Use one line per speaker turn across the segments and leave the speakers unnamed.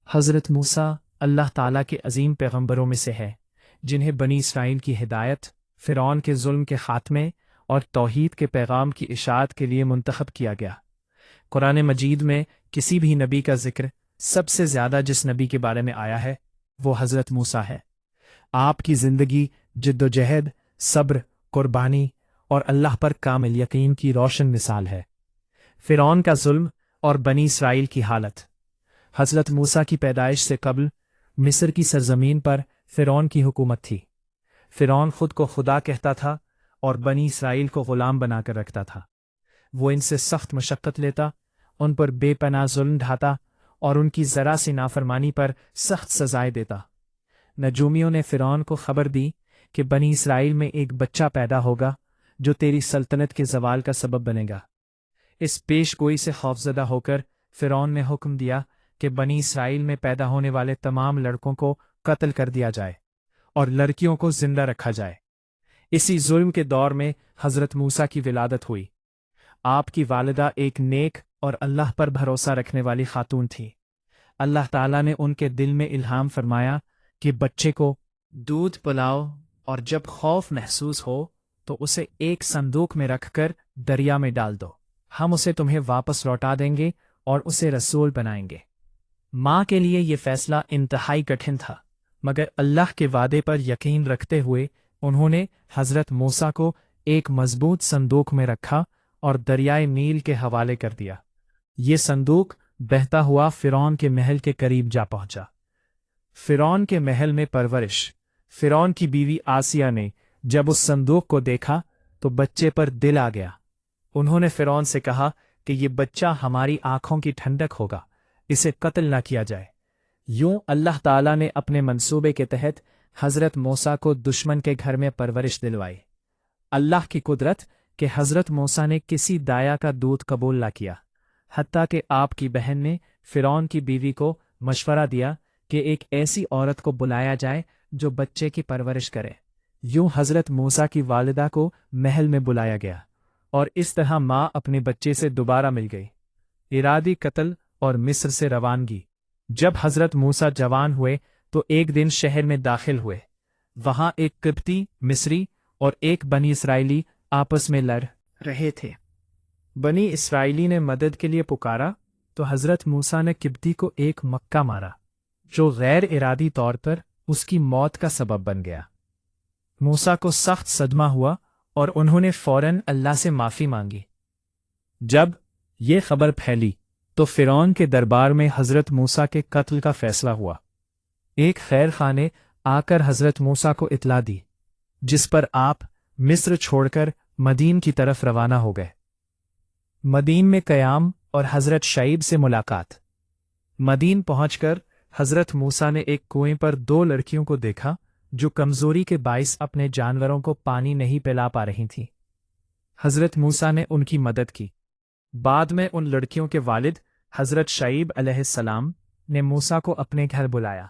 حضرت موسیٰ اللہ تعالیٰ کے عظیم پیغمبروں میں سے ہے، جنہیں بنی اسرائیل کی ہدایت، فرعون کے ظلم کے خاتمے اور توحید کے پیغام کی اشاعت کے لیے منتخب کیا گیا۔ قرآن مجید میں کسی بھی نبی کا ذکر سب سے زیادہ جس نبی کے بارے میں آیا ہے وہ حضرت موسیٰ ہے۔ آپ کی زندگی جد و جہد، صبر، قربانی اور اللہ پر کامل یقین کی روشن مثال ہے۔ فرعون کا ظلم اور بنی اسرائیل کی حالت۔ حضرت موسیٰ کی پیدائش سے قبل مصر کی سرزمین پر فرعون کی حکومت تھی۔ فرعون خود کو خدا کہتا تھا اور بنی اسرائیل کو غلام بنا کر رکھتا تھا۔ وہ ان سے سخت مشقت لیتا، ان پر بے پناہ ظلم ڈھاتا اور ان کی ذرا سی نافرمانی پر سخت سزائیں دیتا۔ نجومیوں نے فرعون کو خبر دی کہ بنی اسرائیل میں ایک بچہ پیدا ہوگا جو تیری سلطنت کے زوال کا سبب بنے گا۔ اس پیش گوئی سے خوفزدہ ہو کر فرعون نے حکم دیا کہ بنی اسرائیل میں پیدا ہونے والے تمام لڑکوں کو قتل کر دیا جائے اور لڑکیوں کو زندہ رکھا جائے۔ اسی ظلم کے دور میں حضرت موسیٰ کی ولادت ہوئی۔ آپ کی والدہ ایک نیک اور اللہ پر بھروسہ رکھنے والی خاتون تھی۔ اللہ تعالیٰ نے ان کے دل میں الہام فرمایا کہ بچے کو دودھ پلاؤ اور جب خوف محسوس ہو تو اسے ایک صندوق میں رکھ کر دریا میں ڈال دو، ہم اسے تمہیں واپس لوٹا دیں گے اور اسے رسول بنائیں گے۔ ماں کے لیے یہ فیصلہ انتہائی کٹھن تھا، مگر اللہ کے وعدے پر یقین رکھتے ہوئے انہوں نے حضرت موسیٰ کو ایک مضبوط صندوق میں رکھا اور دریائے نیل کے حوالے کر دیا۔ یہ صندوق بہتا ہوا فرعون کے محل کے قریب جا پہنچا۔ فرعون کے محل میں پرورش۔ فرعون کی بیوی آسیہ نے جب اس صندوق کو دیکھا تو بچے پر دل آ گیا۔ انہوں نے فرعون سے کہا کہ یہ بچہ ہماری آنکھوں کی ٹھنڈک ہوگا، اسے قتل نہ کیا جائے۔ یوں اللہ تعالیٰ نے اپنے منصوبے کے تحت حضرت موسیٰ کو دشمن کے گھر میں پرورش دلوائی۔ اللہ کی قدرت کہ حضرت موسیٰ نے کسی دایا کا دودھ قبول نہ کیا، حتیٰ کہ آپ کی بہن نے فرعون کی بیوی کو مشورہ دیا کہ ایک ایسی عورت کو بلایا جائے جو بچے کی پرورش کرے۔ یوں حضرت موسیٰ کی والدہ کو محل میں بلایا گیا اور اس طرح ماں اپنے بچے سے دوبارہ مل گئی۔ ارادی قتل اور مصر سے روانگی۔ جب حضرت موسیٰ جوان ہوئے تو ایک دن شہر میں داخل ہوئے۔ وہاں ایک قبطی، مصری اور ایک بنی اسرائیلی آپس میں لڑ رہے تھے۔ بنی اسرائیلی نے مدد کے لیے پکارا تو حضرت موسیٰ نے قبطی کو ایک مکہ مارا، جو غیر ارادی طور پر اس کی موت کا سبب بن گیا۔ موسیٰ کو سخت صدمہ ہوا اور انہوں نے فوراً اللہ سے معافی مانگی۔ جب یہ خبر پھیلی تو فرعون کے دربار میں حضرت موسیٰ کے قتل کا فیصلہ ہوا۔ ایک خیر خواہ نے آ کر حضرت موسیٰ کو اطلاع دی، جس پر آپ مصر چھوڑ کر مدین کی طرف روانہ ہو گئے۔ مدین میں قیام اور حضرت شعیب سے ملاقات۔ مدین پہنچ کر حضرت موسیٰ نے ایک کنویں پر دو لڑکیوں کو دیکھا جو کمزوری کے باعث اپنے جانوروں کو پانی نہیں پلا پا رہی تھیں۔ حضرت موسیٰ نے ان کی مدد کی۔ بعد میں ان لڑکیوں کے والد حضرت شعیب علیہ السلام نے موسیٰ کو اپنے گھر بلایا۔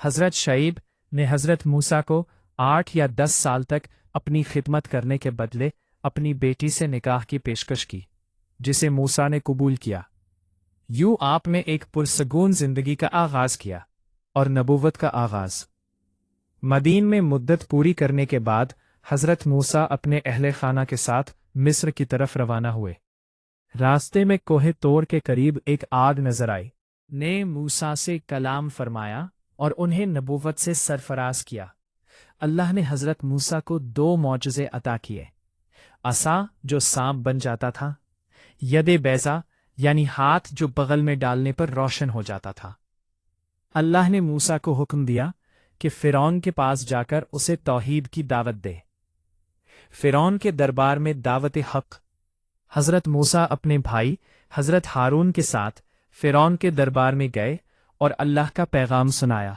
حضرت شعیب نے حضرت موسیٰ کو 8 یا 10 سال تک اپنی خدمت کرنے کے بدلے اپنی بیٹی سے نکاح کی پیشکش کی، جسے موسیٰ نے قبول کیا۔ یوں آپ نے ایک پرسکون زندگی کا آغاز کیا اور نبوت کا آغاز۔ مدین میں مدت پوری کرنے کے بعد حضرت موسیٰ اپنے اہل خانہ کے ساتھ مصر کی طرف روانہ ہوئے۔ راستے میں کوہ طور کے قریب ایک آگ نظر آئی، نے موسیٰ سے کلام فرمایا اور انہیں نبوت سے سرفراز کیا۔ اللہ نے حضرت موسیٰ کو 2 معجزے عطا کیے، عصا جو سانپ بن جاتا تھا، ید بیضا یعنی ہاتھ جو بغل میں ڈالنے پر روشن ہو جاتا تھا۔ اللہ نے موسیٰ کو حکم دیا کہ فرعون کے پاس جا کر اسے توحید کی دعوت دے۔ فرعون کے دربار میں دعوت حق۔ حضرت موسیٰ اپنے بھائی حضرت ہارون کے ساتھ فرعون کے دربار میں گئے اور اللہ کا پیغام سنایا۔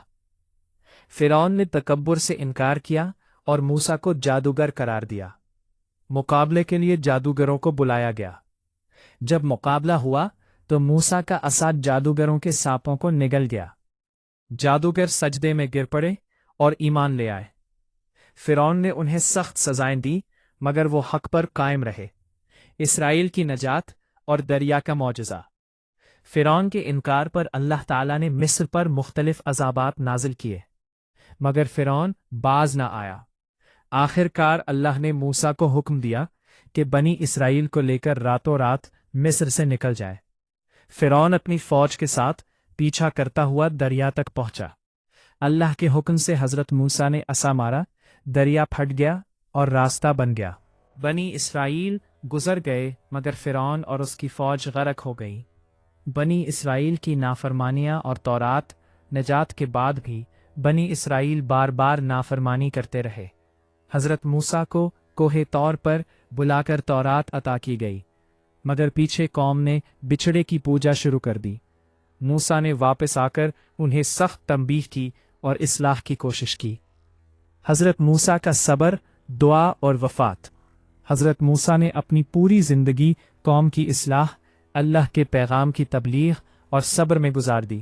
فرعون نے تکبر سے انکار کیا اور موسیٰ کو جادوگر قرار دیا۔ مقابلے کے لیے جادوگروں کو بلایا گیا۔ جب مقابلہ ہوا تو موسیٰ کا عصا جادوگروں کے سانپوں کو نگل گیا۔ جادوگر سجدے میں گر پڑے اور ایمان لے آئے۔ فرعون نے انہیں سخت سزائیں دی مگر وہ حق پر قائم رہے۔ اسرائیل کی نجات اور دریا کا معجزہ۔ فرعون کے انکار پر اللہ تعالیٰ نے مصر پر مختلف عذابات نازل کیے، مگر فرعون باز نہ آیا۔ آخر کار اللہ نے موسیٰ کو حکم دیا کہ بنی اسرائیل کو لے کر راتوں رات مصر سے نکل جائے۔ فرعون اپنی فوج کے ساتھ پیچھا کرتا ہوا دریا تک پہنچا۔ اللہ کے حکم سے حضرت موسیٰ نے عصا مارا، دریا پھٹ گیا اور راستہ بن گیا۔ بنی اسرائیل گزر گئے، مگر فرعون اور اس کی فوج غرق ہو گئی۔ بنی اسرائیل کی نافرمانیاں اور تورات نجات کے بعد بھی بنی اسرائیل بار بار نافرمانی کرتے رہے۔ حضرت موسیٰ کو کوہ طور پر بلا کر تورات عطا کی گئی، مگر پیچھے قوم نے بچھڑے کی پوجا شروع کر دی۔ موسیٰ نے واپس آ کر انہیں سخت تنبیہ کی اور اصلاح کی کوشش کی۔ حضرت موسیٰ کا صبر، دعا اور وفات۔ حضرت موسیٰ نے اپنی پوری زندگی قوم کی اصلاح، اللہ کے پیغام کی تبلیغ اور صبر میں گزار دی۔